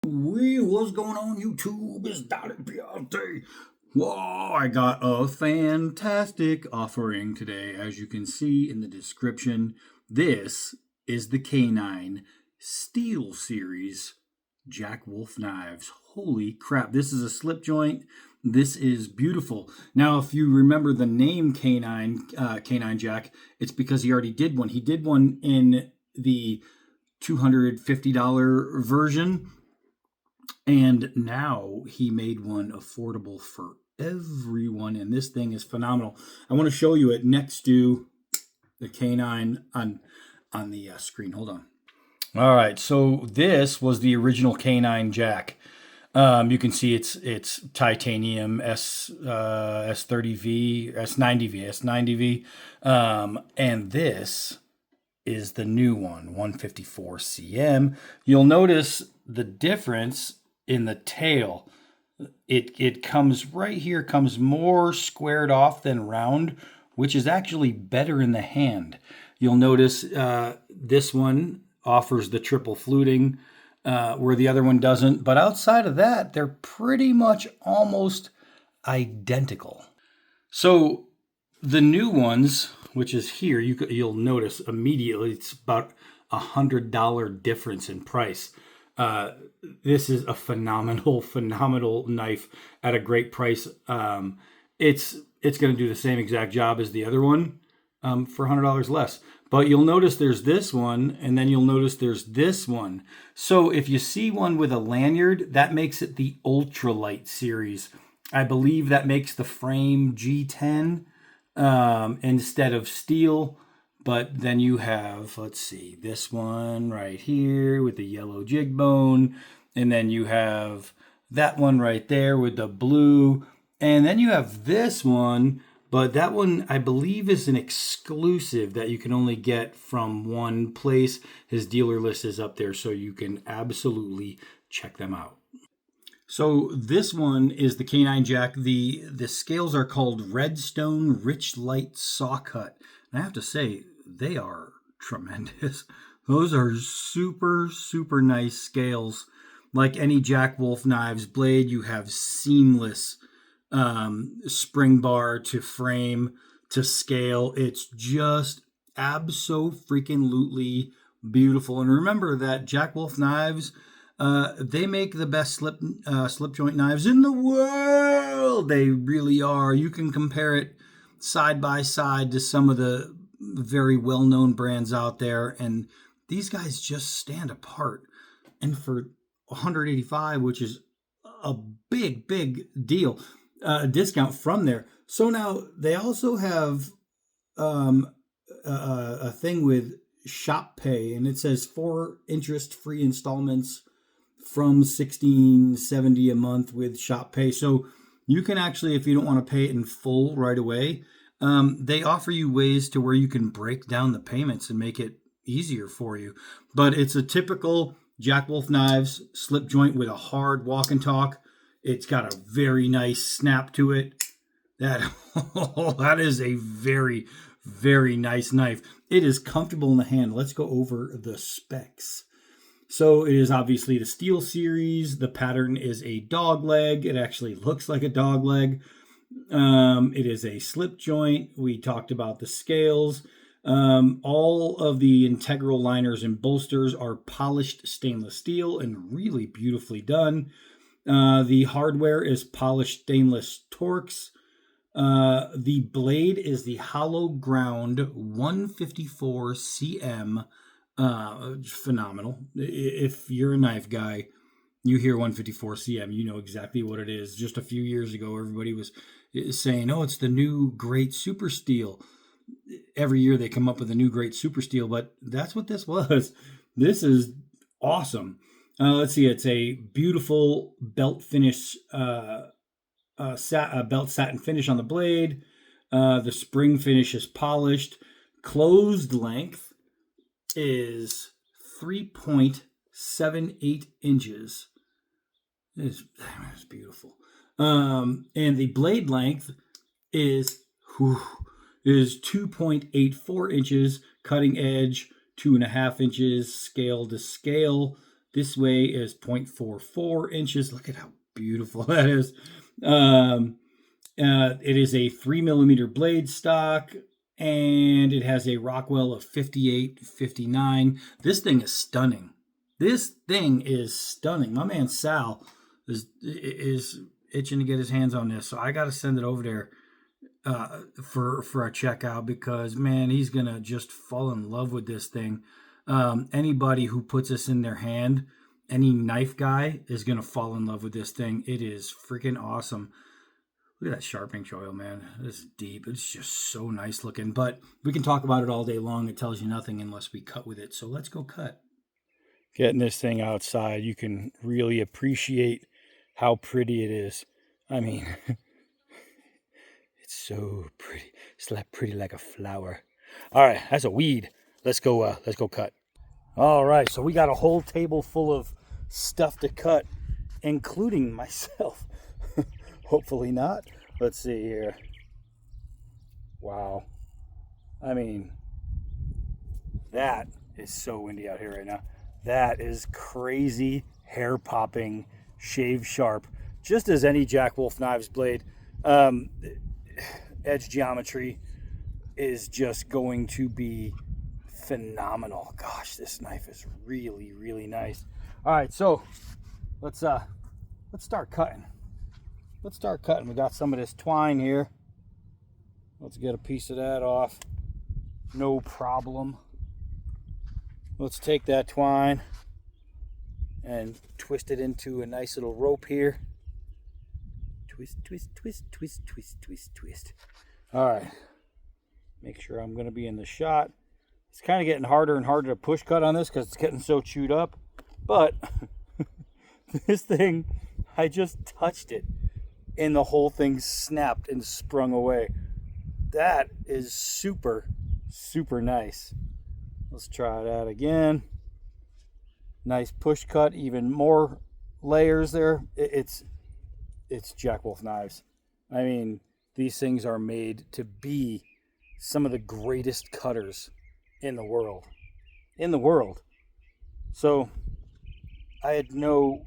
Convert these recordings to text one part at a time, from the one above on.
What's going on YouTube? It's Donnie Piante. Whoa, I got a fantastic offering today. As you can see in the description, this is the K9 Steel Series Jack Wolf knives. Holy crap, this is a slip joint. This is beautiful. Now, if you remember the name K9 Jack, it's because he already did one. He did one in the $250 version. And now he made one affordable for everyone, and this thing is phenomenal. I want to show you it next to the K9 on the screen. Hold on. All right, so this was the original K9 Jack. You can see it's titanium S30V, S90V, and this is the new one, 154 cm. You'll notice the difference in the tail. It comes right here, comes more squared off than round, which is actually better in the hand. You'll notice this one offers the triple fluting, where the other one doesn't. But outside of that, they're pretty much almost identical. So the new ones, which is here, you'll notice immediately it's about $100 difference in price. This is a phenomenal knife at a great price. It's going to do the same exact job as the other one for $100 less. But you'll notice there's this one, and then you'll notice there's this one. So if you see one with a lanyard, that makes it the ultralight series. I believe that makes the frame G10 instead of steel. But then you have, let's see, this one right here with the yellow jig bone. And then you have that one right there with the blue. And then you have this one, but that one I believe is an exclusive that you can only get from one place. His dealer list is up there, so you can absolutely check them out. So this one is the K9 Jack. The scales are called Redstone Rich Light Saw Cut. And I have to say, they are tremendous. Those are super nice scales. Like any Jack Wolf knives blade, you have seamless spring bar to frame to scale. It's just abso-freaking-lutely beautiful. And remember that Jack Wolf knives, they make the best slip joint knives in the world. They really are. You can compare it side by side to some of the very well-known brands out there, and these guys just stand apart. And for $185, which is a big deal, discount from there. So now they also have a thing with shop pay, and it says 4 interest-free installments from $16.70 a month with shop pay. So you can actually, if you don't want to pay it in full right away, they offer you ways to where you can break down the payments and make it easier for you. But it's a typical Jack Wolf knives slip joint with a hard walk and talk. It's got a very nice snap to it. That is a very nice knife. It is comfortable in the hand. Let's go over the specs. So it is obviously the Steel Series. The pattern is a dog leg. It actually looks like a dog leg. It is a slip joint. We talked about the scales. All of the integral liners and bolsters are polished stainless steel and really beautifully done. The hardware is polished stainless Torx. The blade is the hollow ground 154 cm. Phenomenal. If you're a knife guy, you hear 154 cm, you know exactly what it is. Just a few years ago, everybody was saying, oh, it's the new great super steel. Every year they come up with a new great super steel, but that's what this was. This is awesome. Let's see, it's a beautiful belt finish, belt satin finish on the blade. The spring finish is polished. Closed length is 3.78 inches. It's beautiful. And the blade length is 2.84 inches, cutting edge 2.5 inches, scale to scale. This way is 0.44 inches. Look at how beautiful that is. It is a 3 millimeter blade stock, and it has a Rockwell of 58-59. This thing is stunning. This thing is stunning. My man Sal is itching to get his hands on this, so I got to send it over there for a checkout, because man, he's gonna just fall in love with this thing. Anybody who puts this in their hand, any knife guy, is gonna fall in love with this thing. It is freaking awesome. Look at that sharpening choil, man. It's deep. It's just so nice looking. But we can talk about it all day long. It tells you nothing unless we cut with it. So let's go cut. Getting this thing outside, you can really appreciate how pretty it is. I mean, it's so pretty. It's like pretty like a flower. All right, that's a weed. Let's go cut. All right, so we got a whole table full of stuff to cut, including myself. Hopefully not. Let's see here. Wow. I mean, that is so windy out here right now. That is crazy, hair popping, shave sharp, just as any Jack Wolf Knives blade. Edge geometry is just going to be phenomenal. Gosh, this knife is really, really nice. All right, so let's start cutting. Let's start cutting. We got some of this twine here. Let's get a piece of that off. No problem. Let's take that twine and twist it into a nice little rope here. Twist, twist, twist, twist, twist, twist, twist. All right. Make sure I'm going to be in the shot. It's kind of getting harder and harder to push cut on this because it's getting so chewed up. But this thing, I just touched it and the whole thing snapped and sprung away. That is super, super nice. Let's try that again. Nice push cut, even more layers there. It's Jack Wolf Knives. I mean, these things are made to be some of the greatest cutters in the world. So I had no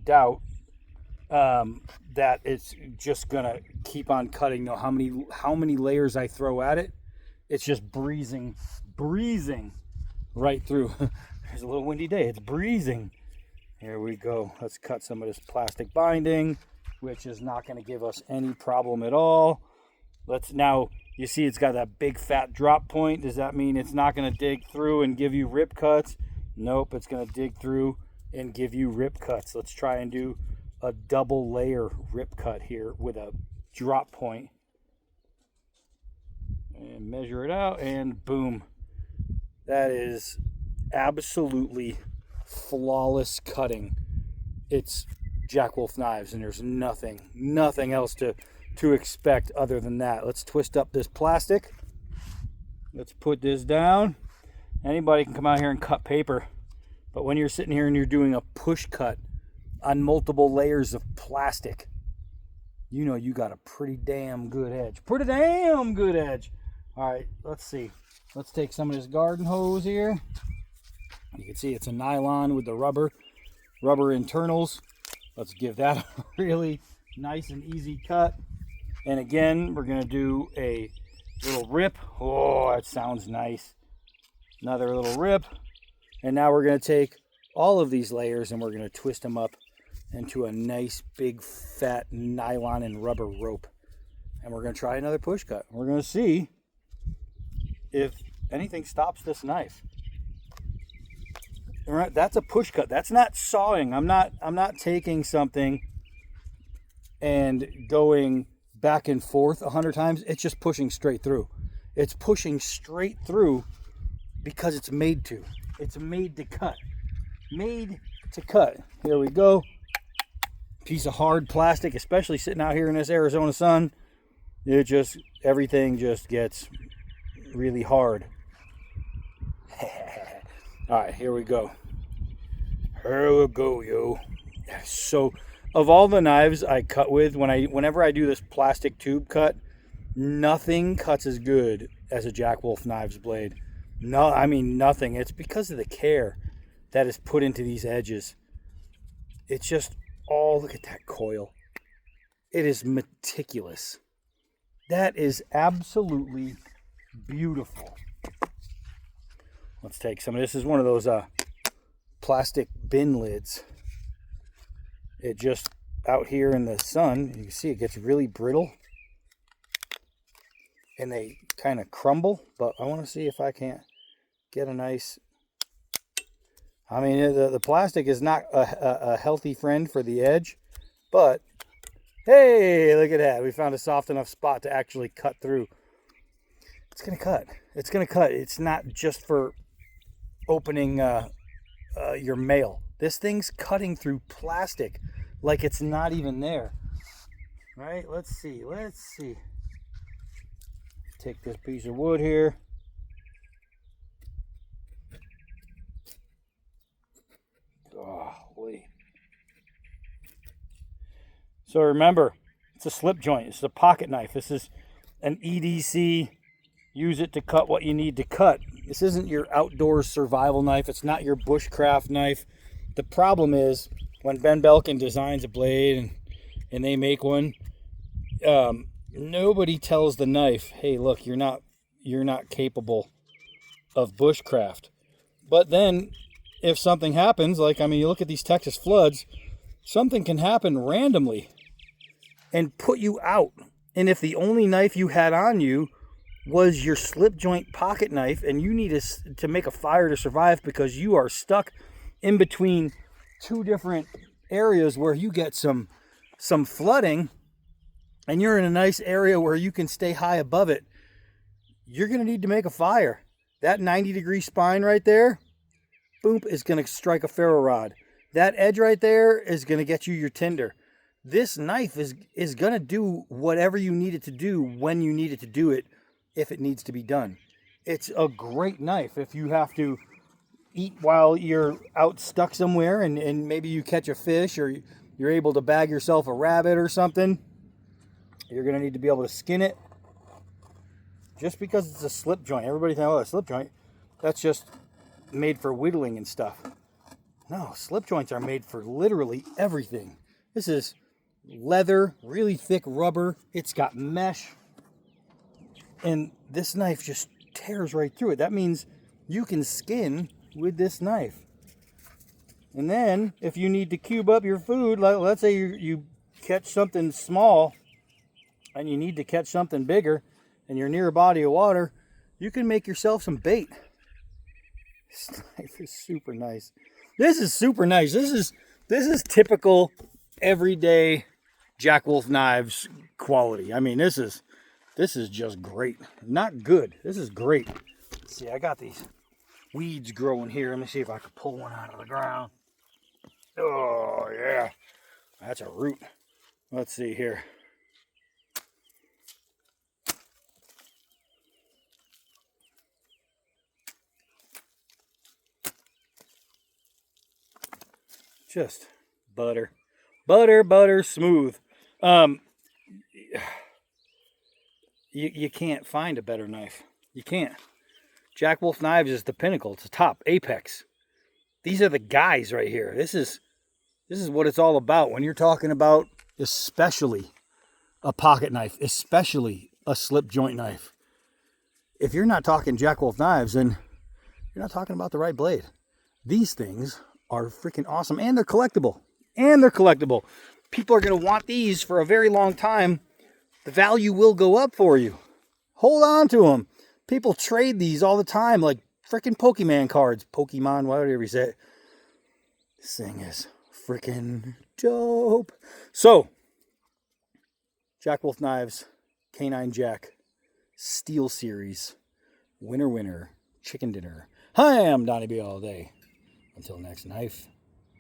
doubt that it's just gonna keep on cutting. No, how many layers I throw at it, it's just breezing right through. There's a little windy day. It's breezing. Here we go. Let's cut some of this plastic binding, which is not going to give us any problem at all. Now, you see it's got that big fat drop point. Does that mean it's not going to dig through and give you rip cuts? Nope, it's going to dig through and give you rip cuts. Let's try and do a double layer rip cut here with a drop point. And measure it out, and boom. That is absolutely flawless cutting. It's Jack Wolf Knives, and there's nothing else to expect other than that. Let's twist up this plastic. Let's put this down. Anybody can come out here and cut paper, but when you're sitting here and you're doing a push cut on multiple layers of plastic, you know you got a pretty damn good edge. All right, let's see. Let's take some of this garden hose here. You can see it's a nylon with the rubber internals. Let's give that a really nice and easy cut. And again, we're gonna do a little rip. Oh, that sounds nice. Another little rip. And now we're gonna take all of these layers and we're gonna twist them up into a nice big fat nylon and rubber rope. And we're gonna try another push cut. We're gonna see if anything stops this knife. All right, that's a push cut. That's not sawing. I'm not taking something and going back and forth 100 times. It's just pushing straight through. It's pushing straight through because it's made to. It's made to cut. Made to cut. Here we go. Piece of hard plastic, especially sitting out here in this Arizona sun. Everything just gets really hard. All right, here we go. Here we go, yo. So, of all the knives I cut with, whenever I do this plastic tube cut, nothing cuts as good as a Jack Wolf Knives blade. No, I mean nothing. It's because of the care that is put into these edges. it's just, oh, look at that coil. It is meticulous. That is absolutely beautiful. Let's take some of this. Is one of those plastic bin lids. It just, out here in the sun, you can see it gets really brittle. And they kind of crumble. But I want to see if I can't get a nice... I mean, the plastic is not a healthy friend for the edge. But, hey, look at that. We found a soft enough spot to actually cut through. It's going to cut. It's going to cut. It's not just for opening your mail. This thing's cutting through plastic like it's not even there. Right? Let's see. Take this piece of wood here. Golly. So remember, it's a slip joint. It's a pocket knife. This is an EDC. Use it to cut what you need to cut. This isn't your outdoor survival knife. It's not your bushcraft knife. The problem is when Ben Belkin designs a blade and they make one, nobody tells the knife, hey, look, you're not capable of bushcraft. But then if something happens, like, I mean, you look at these Texas floods, something can happen randomly and put you out. And if the only knife you had on you was your slip joint pocket knife and you need to make a fire to survive because you are stuck in between two different areas where you get some flooding and you're in a nice area where you can stay high above it, you're going to need to make a fire. That 90-degree spine right there, boom, is going to strike a ferro rod. That edge right there is going to get you your tinder. This knife is going to do whatever you need it to do when you need it to do it, if it needs to be done. It's a great knife if you have to eat while you're out stuck somewhere and maybe you catch a fish or you're able to bag yourself a rabbit or something. You're going to need to be able to skin it. Just because it's a slip joint, everybody thinks, oh, a slip joint, that's just made for whittling and stuff. No, slip joints are made for literally everything. This is leather, really thick rubber. It's got mesh. And this knife just tears right through it. That means you can skin with this knife. And then, if you need to cube up your food, like let's say you catch something small and you need to catch something bigger and you're near a body of water, you can make yourself some bait. This knife is super nice. This is super nice. This is typical everyday Jack Wolf knives quality. I mean, this is just great. Not good. This is great. Let's see, I got these weeds growing here. Let me see if I can pull one out of the ground. Oh, yeah. That's a root. Let's see here. Just butter. Butter smooth. You can't find a better knife. You can't. Jack Wolf Knives is the pinnacle. It's the top, apex. These are the guys right here. This is what it's all about when you're talking about especially a pocket knife, especially a slip joint knife. If you're not talking Jack Wolf Knives, then you're not talking about the right blade. These things are freaking awesome, and they're collectible. People are going to want these for a very long time. The value will go up for you. Hold on to them. People trade these all the time like freaking Pokemon cards. Pokemon, whatever you say. This thing is freaking dope. So, Jack Wolf Knives, K9 Jack, Steel Series, winner, chicken dinner. Hi, I'm Donnie B all day. Until next knife.